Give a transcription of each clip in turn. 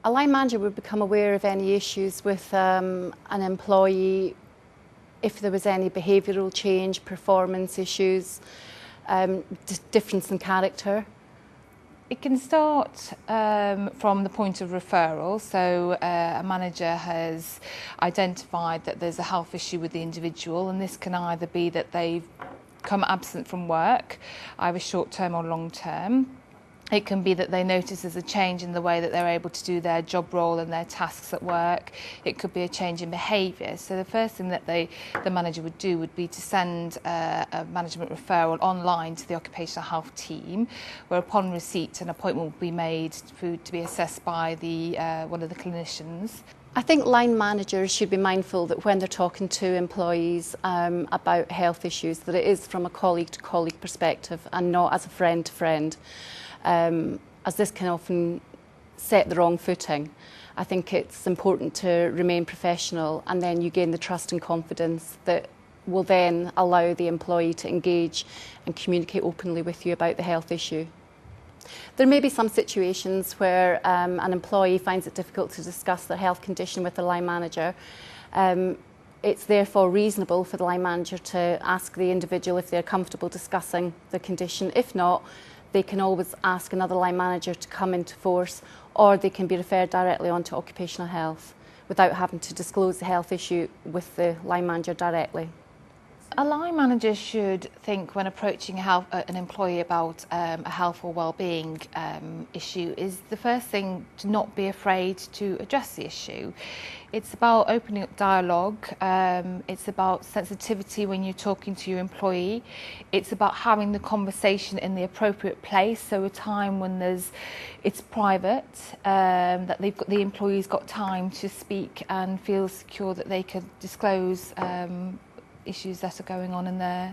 A line manager would become aware of any issues with an employee if there was any behavioural change, performance issues, difference in character. It can start from the point of referral. So a manager has identified that there's a health issue with the individual, and this can either be that they've become absent from work, either short-term or long-term. It can be that they notice there's a change in the way that they're able to do their job role and their tasks at work. It could be a change in behaviour. So the first thing that the manager would do would be to send a management referral online to the occupational health team, where upon receipt an appointment will be made to be assessed by one of the clinicians. I think line managers should be mindful that when they're talking to employees about health issues, that it is from a colleague to colleague perspective and not as a friend to friend. As this can often set the wrong footing. I think it's important to remain professional, and then you gain the trust and confidence that will then allow the employee to engage and communicate openly with you about the health issue. There may be some situations where an employee finds it difficult to discuss their health condition with the line manager. It's therefore reasonable for the line manager to ask the individual if they're comfortable discussing the condition. If not, they can always ask another line manager to come into force, or they can be referred directly on to occupational health without having to disclose the health issue with the line manager directly. A line manager should think when approaching an employee about a health or wellbeing issue is the first thing to not be afraid to address the issue. It's about opening up dialogue, it's about sensitivity when you're talking to your employee, it's about having the conversation in the appropriate place, so a time when it's private, that the employee's got time to speak and feel secure that they can disclose issues that are going on in their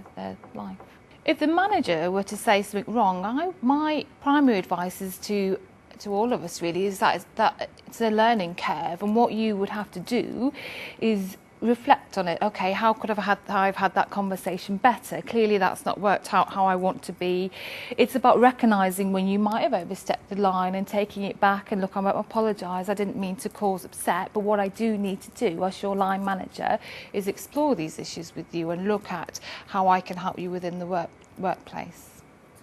life. If the manager were to say something wrong, my primary advice is to all of us really is that it's a learning curve, and what you would have to do is reflect on it. Okay, how could I've had that conversation better? Clearly that's not worked out how I want to be. It's about recognising when you might have overstepped the line and taking it back and look, I apologise, I didn't mean to cause upset, but what I do need to do as your line manager is explore these issues with you and look at how I can help you within the workplace.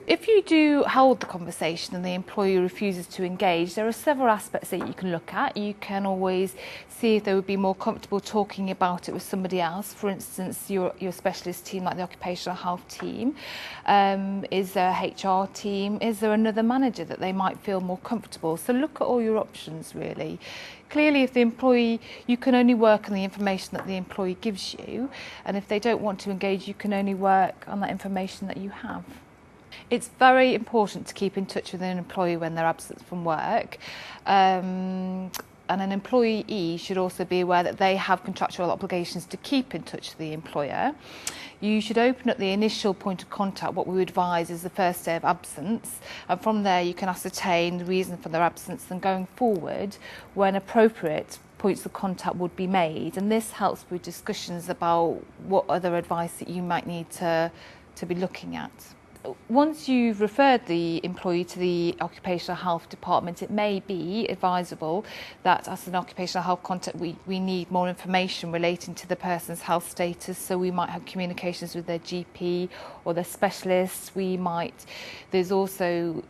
If you do hold the conversation and the employee refuses to engage, there are several aspects that you can look at. You can always see if they would be more comfortable talking about it with somebody else. For instance, your specialist team, like the occupational health team. Is there a HR team? Is there another manager that they might feel more comfortable? So look at all your options really. Clearly, if the employee, you can only work on the information that the employee gives you, and if they don't want to engage, you can only work on that information that you have. It's very important to keep in touch with an employee when they're absent from work. And an employee should also be aware that they have contractual obligations to keep in touch with the employer. You should open up the initial point of contact, what we advise is the first day of absence, and from there you can ascertain the reason for their absence, and going forward, when appropriate, points of contact would be made, and this helps with discussions about what other advice that you might need to be looking at. Once you've referred the employee to the occupational health department, it may be advisable that as an occupational health contact we need more information relating to the person's health status, so we might have communications with their GP or their specialists. There's also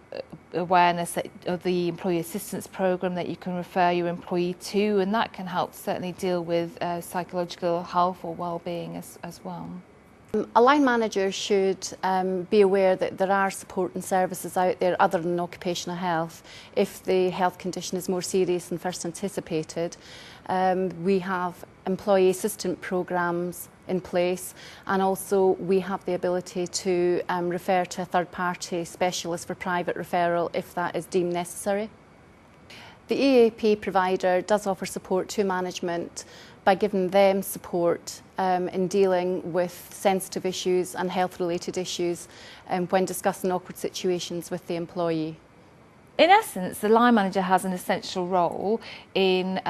awareness of the employee assistance programme that you can refer your employee to, and that can help certainly deal with psychological health or well-being as well. A line manager should be aware that there are support and services out there other than occupational health. If the health condition is more serious than first anticipated, we have employee assistant programmes in place, and also we have the ability to refer to a third-party specialist for private referral if that is deemed necessary. The EAP provider does offer support to management by giving them support in dealing with sensitive issues and health-related issues when discussing awkward situations with the employee. In essence, the line manager has an essential role in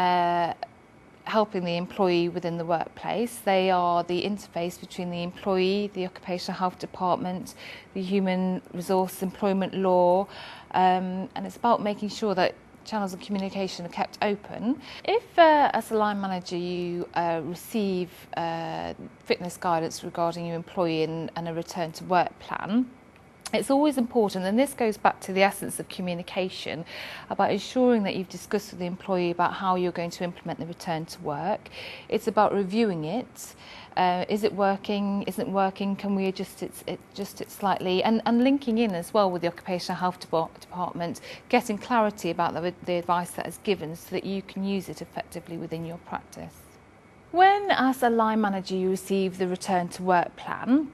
helping the employee within the workplace. They are the interface between the employee, the occupational health department, the human resource employment law, and it's about making sure that channels of communication are kept open. If, as a line manager, you receive fitness guidance regarding your employee and a return to work plan, it's always important, and this goes back to the essence of communication, about ensuring that you've discussed with the employee about how you're going to implement the return to work. It's about reviewing it. Is it working? Isn't it working? Can we adjust it slightly? And linking in as well with the occupational health department, getting clarity about the advice that is given so that you can use it effectively within your practice. When, as a line manager, you receive the return to work plan,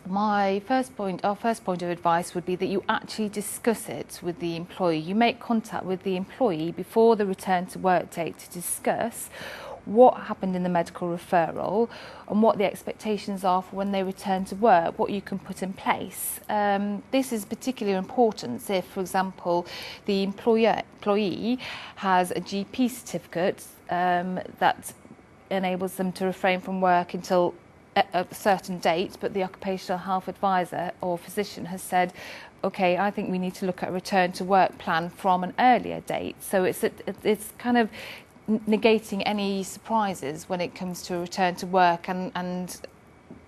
our first point of advice would be that you actually discuss it with the employee. You make contact with the employee before the return to work date to discuss what happened in the medical referral and what the expectations are for when they return to work, what you can put in place. This is particularly important if, for example, the employee has a GP certificate that enables them to refrain from work until a certain date, but the occupational health advisor or physician has said, okay, I think we need to look at a return to work plan from an earlier date. So it's kind of negating any surprises when it comes to a return to work and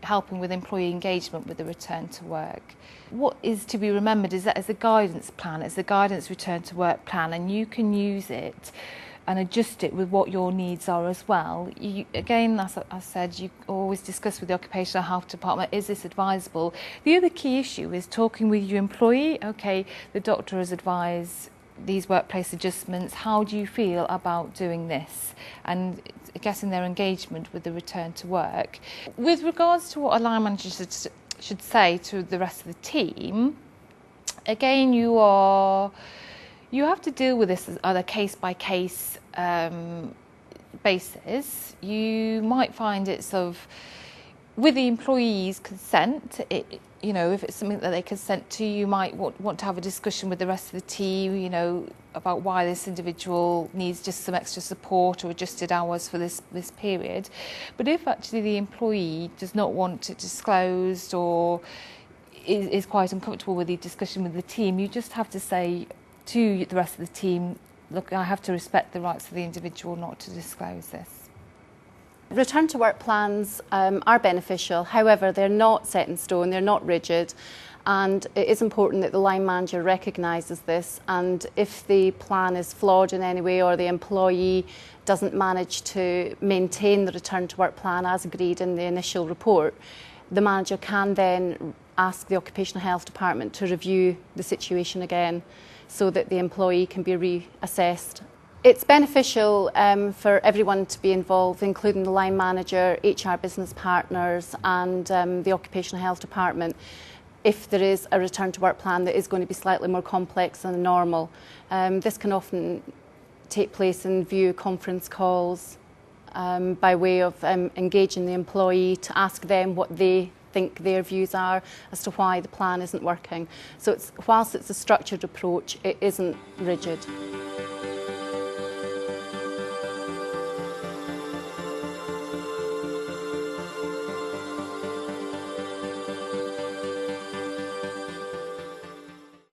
helping with employee engagement with the return to work. What is to be remembered is that it's a guidance plan, it's a guidance return to work plan, and you can use it and adjust it with what your needs are as well. Again, as I said, you always discuss with the occupational health department, is this advisable? The other key issue is talking with your employee. Okay, the doctor has advised these workplace adjustments. How do you feel about doing this? And getting their engagement with the return to work. With regards to what a line manager should say to the rest of the team, again, you have to deal with this on a case-by-case basis. You might find it's with the employee's consent, if it's something that they consent to, you might want to have a discussion with the rest of the team, about why this individual needs just some extra support or adjusted hours for this period. But if actually the employee does not want it disclosed or is quite uncomfortable with the discussion with the team, you just have to say to the rest of the team, look, I have to respect the rights of the individual not to disclose this. Return to work plans are beneficial, however they're not set in stone, they're not rigid, and it is important that the line manager recognises this, and if the plan is flawed in any way or the employee doesn't manage to maintain the return to work plan as agreed in the initial report, the manager can then ask the occupational health department to review the situation again so that the employee can be reassessed. It's beneficial for everyone to be involved, including the line manager, HR business partners and the occupational health department, if there is a return to work plan that is going to be slightly more complex than normal. This can often take place in video conference calls by way of engaging the employee to ask them what they think their views are as to why the plan isn't working. So whilst it's a structured approach, it isn't rigid.